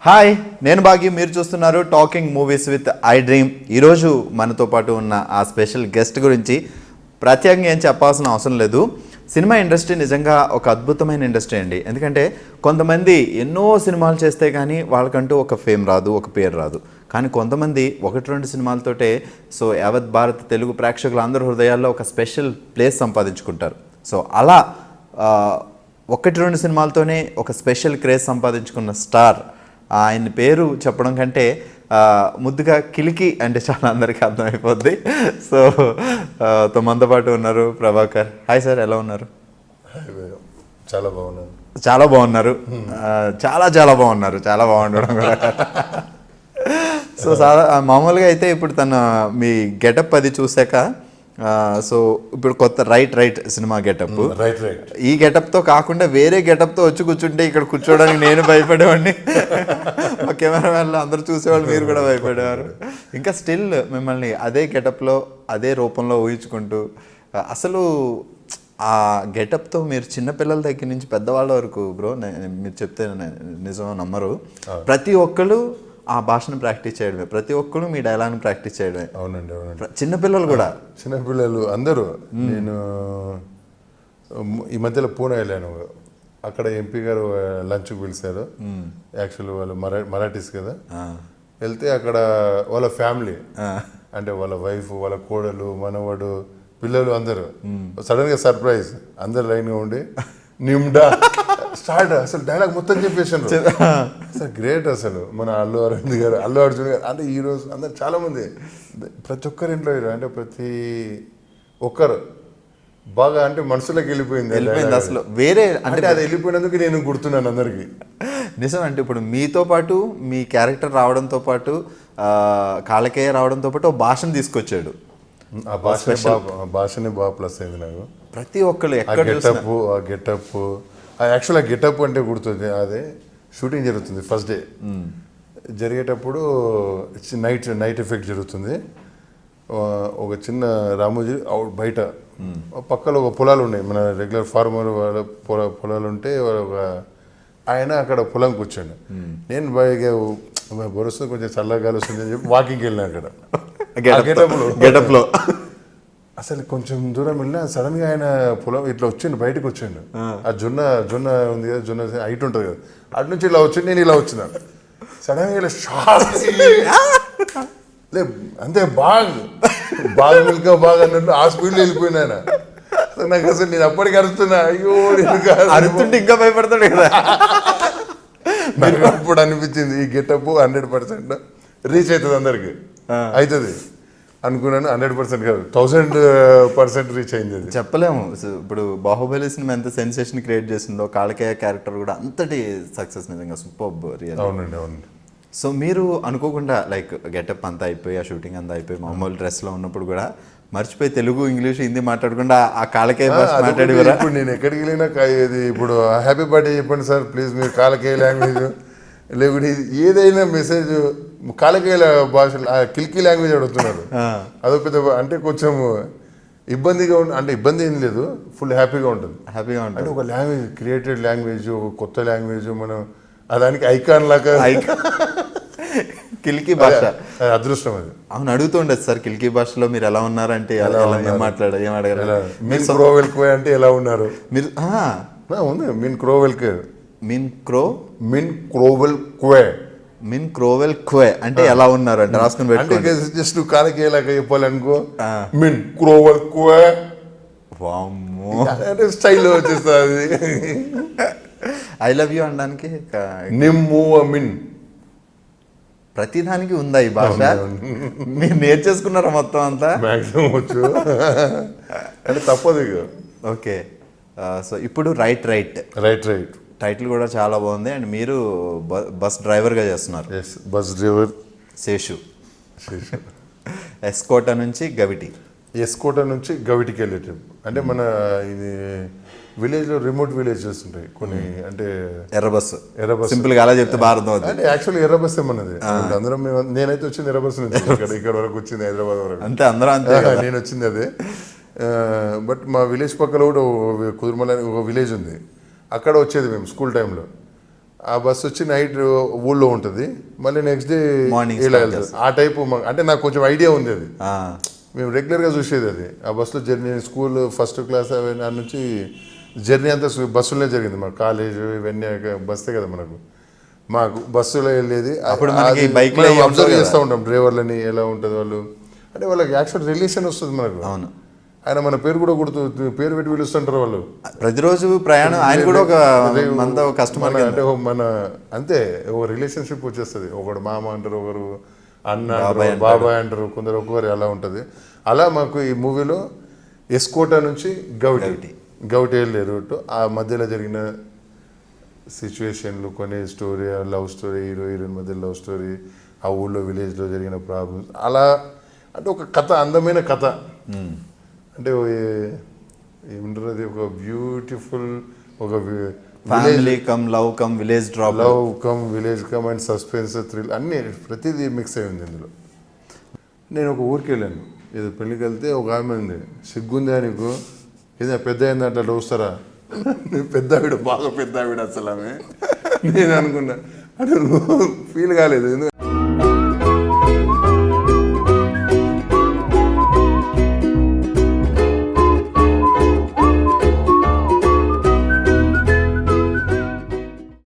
Hi, నేను భాగ్య. మీరు చూస్తున్నారు talking movies with I dream. ఈరోజు మనతో పాటు ఉన్న ఆ స్పెషల్ గెస్ట్ గురించి ప్రత్యేకంగా ఏం చెప్పాల్సిన అవసరం లేదు. సినిమా ఇండస్ట్రీ నిజంగా ఒక అద్భుతమైన ఇండస్ట్రీ అండి. ఎందుకంటే కొంతమంది ఎన్నో సినిమాలు చేస్తే కానీ వాళ్ళకంటూ ఒక ఫేమ్ రాదు, ఒక పేరు రాదు. కానీ కొంతమంది ఒకటి రెండు సినిమాలతోటే సో యావత్ భారత్ తెలుగు ప్రేక్షకులు అందరి హృదయాల్లో ఒక స్పెషల్ ప్లేస్ సంపాదించుకుంటారు. సో అలా ఒకటి రెండు సినిమాలతోనే ఒక స్పెషల్ క్రేజ్ సంపాదించుకున్న స్టార్, ఆయన పేరు చెప్పడం కంటే ముద్దుగా కిలికి అంటే చాలా అందరికీ అర్థమైపోద్ది. సో మనతో పాటు ఉన్నారు ప్రభాకర్. హాయ్ సార్, ఎలా ఉన్నారు? చాలా బాగున్నారు. చాలా బాగున్నారు. చాలా చాలా బాగున్నారు. చాలా బాగుండడం కూడా. సో మామూలుగా అయితే ఇప్పుడు మీ గెటప్ అది చూసాక సో ఇప్పుడు కొత్త రైట్ సినిమా గెటప్, ఈ గెటప్తో కాకుండా వేరే గెటప్తో వచ్చి కూర్చుంటే ఇక్కడ కూర్చోడానికి నేను భయపడేవాడిని, మా కెమెరామెన్లు అందరూ చూసేవాళ్ళు, మీరు కూడా భయపడేవారు. ఇంకా స్టిల్ మిమ్మల్ని అదే గెటప్లో అదే రూపంలో ఊహించుకుంటూ అసలు ఆ గెటప్తో మీరు చిన్నపిల్లల దగ్గర నుంచి పెద్దవాళ్ళ వరకు బ్రో, మీరు చెప్తే నిజం నమ్మరు, ప్రతి ఒక్కళ్ళు ఆ భాషను ప్రాక్టీస్ చేయడమే, ప్రతి ఒక్కరు మీ డైలాగ్ని ప్రాక్టీస్ చేయడమే. అవునండి. చిన్నపిల్లలు కూడా, చిన్నపిల్లలు అందరూ. నేను ఈ మధ్యలో పూణే వెళ్ళాను. అక్కడ ఎంపీ గారు లంచ్కి పిలిచారు. యాక్చువల్లీ వాళ్ళు మరాఠీస్ కదా. వెళ్తే అక్కడ వాళ్ళ ఫ్యామిలీ అంటే వాళ్ళ వైఫ్, వాళ్ళ కోడలు, మనవాడు, పిల్లలు అందరూ సడన్గా సర్ప్రైజ్, అందరు లైన్గా ఉండి నిమ్డా స్టార్ట్. అసలు డైలాగ్ మొత్తం చెప్పేసాను. అసలు గ్రేట్. అసలు మన అల్లు అరవింద్ గారు, అల్లు అర్జున్ గారు, అంటే ఈరోజు అందరు చాలామంది, ప్రతి ఒక్కరి ఇంట్లో అంటే ప్రతి ఒక్కరు బాగా అంటే మనసులోకి వెళ్ళిపోయింది అసలు. వేరే అంటే అది వెళ్ళిపోయినందుకు నేను గుర్తున్నాను అందరికీ. నిజం. అంటే ఇప్పుడు మీతో పాటు మీ క్యారెక్టర్ రావడంతో పాటు కాళ్ళకేయ రావడంతో పాటు ఒక భాషను తీసుకొచ్చాడు. ఆ భాషనే బాగా ప్లస్ అయింది నాకు. ప్రతి ఒక్కళ్ళు ఆ గెటప్ యాక్చువల్ ఆ గెటప్ అంటే గుర్తుంది. అదే షూటింగ్ జరుగుతుంది ఫస్ట్ డే. జరిగేటప్పుడు నైట్ ఎఫెక్ట్ జరుగుతుంది. ఒక చిన్న రామోజీ బయట పక్కలో ఒక పొలాలు ఉన్నాయి, మన రెగ్యులర్ ఫార్మర్ వాళ్ళ పొలాలు ఉంటే ఒక ఆయన అక్కడ పొలం కూర్చోండి. నేను బరుస్తుంది, కొంచెం చల్లగాలి వస్తుంది అని చెప్పి వాకింగ్కి వెళ్ళినా అక్కడ గెటప్లో. అసలు కొంచెం దూరం వెళ్ళినా సడన్ గా ఆయన పొలం ఇట్లా వచ్చిండు, బయటకు వచ్చిండు. ఆ జొన్న ఉంది కదా, జొన్న హైట్ ఉంటుంది కదా, అటు నుంచి ఇలా వచ్చిండు, నేను ఇలా వచ్చిన. సడన్ గా ఇలా షార్ట్ లే అంతే బాగా మిల్క బాగా అన్నట్టు ఆ స్పీడ్లో వెళ్ళిపోయిన ఆయన. నాకు అసలు నేను అప్పటికి అరుస్తున్నా, అయ్యో అరుతుంటే ఇంకా భయపడతాడు కదా. నాకు అప్పుడు అనిపించింది ఈ గెటప్ 100% రీచ్ అవుతుంది, అందరికి అవుతుంది అనుకున్నాను. 100% కాదు, 1000% రీచ్ అయింది. అది చెప్పలేము. ఇప్పుడు బాహుబలి సినిమా ఎంత సెన్సేషన్ క్రియేట్ చేసిందో, కాళకేయ క్యారెక్టర్ కూడా అంతటి సక్సెస్. నిజంగా సూపర్ రియల్. అవునండి, అవునండి. సో మీరు అనుకోకుండా లైక్ గెటప్ అంతా అయిపోయి, ఆ షూటింగ్ అంతా అయిపోయి, మామూలు డ్రెస్లో ఉన్నప్పుడు కూడా మర్చిపోయి తెలుగు, ఇంగ్లీష్, హిందీ మాట్లాడకుండా ఆ కాళకేయ భాష మాట్లాడి. ఇప్పుడు నేను ఎక్కడికి వెళ్ళినా ఇప్పుడు హ్యాపీ బర్త్డే చెప్పండి సార్ ప్లీజ్, మీరు కాళకేయ లాంగ్వేజ్ లేకుంటే ఏదైనా మెసేజ్ కాళకేయుల భాషలో కిల్కీ లాంగ్వేజ్ అడుగుతున్నారు. అదొక పెద్ద అంటే కొంచెం ఇబ్బందిగా అంటే ఇబ్బంది ఏం లేదు, ఫుల్ హ్యాపీగా ఉంటుంది. అంటే ఒక లాంగ్వేజ్, క్రియేటెడ్ లాంగ్వేజ్, ఒక కొత్త లాంగ్వేజ్, మనం దానికి ఐకాన్ లాగా కిల్కీ భాష అదృష్టం అది. అవును, అడుగుతుండదు సార్ కిల్కీ భాషలో మీరు ఎలా ఉన్నారంటే ఏమడగారు. మీరు క్రోవెల్ క్వే అంటే ఎలా ఉన్నారు మీరు ఉంది. మిన్ క్రోవెల్ క్వే అంటే ఎలా ఉన్నారు అంటే రాసుకుని పెట్టుకోండి. జస్ట్ కాలకేలాగా చెప్పాలనుకో, మిన్ క్రోవెల్ క్వే అంటే స్టైల్లో వచ్చేస్తుంది. ఐ లవ్ యూ అనడానికి మిన్ ప్రతిదానికి ఉందా ఈ భాష? మీరు నేర్చేసుకున్నారా మొత్తం అంతా? మ్యాక్సిమం వచ్చు అంటే తప్పదు. ఓకే. సో ఇప్పుడు రైట్ టైటిల్ కూడా చాలా బాగుంది. అండ్ మీరు బస్ డ్రైవర్గా చేస్తున్నారు. Bus driver Seshu. ఎస్కోట నుంచి గవిటికి వెళ్ళేటప్పుడు అంటే మన ఇది విలేజ్లో రిమోట్ విలేజెస్ ఉంటాయి కొన్ని, అంటే ఎర్ర బస్సు సింపుల్గా అలా చెప్తే భారతం అంటే యాక్చువల్లీ ఎర్ర బస్సే మనది. అందరం నేనైతే వచ్చింది ఎర్ర బస్సు నుంచి, ఇక్కడ వరకు వచ్చింది హైదరాబాద్ వరకు అంతే, అందరూ అంతే. నేను వచ్చింది అదే. బట్ మా విలేజ్ పక్కన కూడా కుదురుమల ఒక విలేజ్ ఉంది, అక్కడ వచ్చేది మేము స్కూల్ టైంలో. ఆ బస్సు వచ్చి నైట్ ఊళ్ళో ఉంటుంది, మళ్ళీ నెక్స్ట్ డే Morning ఇలా start వెళ్తుంది. ఆ టైపు అంటే నాకు కొంచెం ఐడియా ఉంది అది. ఆ, మేము రెగ్యులర్గా చూసేది అది. ఆ బస్సులో జర్నీ స్కూల్ ఫస్ట్ క్లాస్ ఆ నుంచి జర్నీ అంతా బస్సులోనే జరిగింది. మా కాలేజ్ ఇవన్నీ బస్సే కదా మనకు. మాకు బస్సులో వెళ్ళేది. అప్పుడు మనకి bike లో ఏం అబ్జర్వ్ ఉండవు చేస్తూ ఉంటాం డ్రైవర్లని ఎలా ఉంటుంది వాళ్ళు, అంటే వాళ్ళకి యాక్చువల్ రిలేషన్ వస్తుంది మనకు. అవును. ఆయన మన పేరు కూడా గుర్తు, పేరు పెట్టి పిలుస్తుంటారు వాళ్ళు. ప్రతిరోజు ప్రయాణం ఆయన కూడా ఒక మంద కస్టమర్ అంటే మన అంతే ఒక రిలేషన్షిప్ వచ్చేస్తుంది. ఒకడు మామ అంటారు, ఒకరు అన్న అంటారు, బాబాయ్ అంటారు, కొందరు ఒక్కొక్కరు అలా ఉంటుంది. అలా మాకు ఈ మూవీలో ఎస్కోటా నుంచి గౌటి వెళ్ళే రూట్, ఆ మధ్యలో జరిగిన సిచ్యువేషన్లు, కొన్ని story, love story, hero heroine మధ్య లవ్ స్టోరీ, ఆ ఊళ్ళో విలేజ్లో జరిగిన ప్రాబ్లమ్స్, అలా అంటే ఒక కథ, అందమైన కథ. అంటే ఏమంటారు అది, ఒక బ్యూటిఫుల్, ఒక family come love come village drop, love come village come and suspense thrill అన్నీ ప్రతిదీ మిక్స్ అయి ఉంది ఇందులో. నేను ఒక ఊరికి వెళ్ళాను, ఏదో పెళ్ళికి వెళ్తే ఒక ఆమె ఉంది, సిగ్గుందా నీకు, ఏదైనా పెద్ద అయింది అట్లా చూస్తారా, పెద్ద ఆవిడ, బాగా పెద్ద ఆవిడ అసలు ఆమె. నేను అనుకున్నా అంటే ఫీల్ కాలేదు.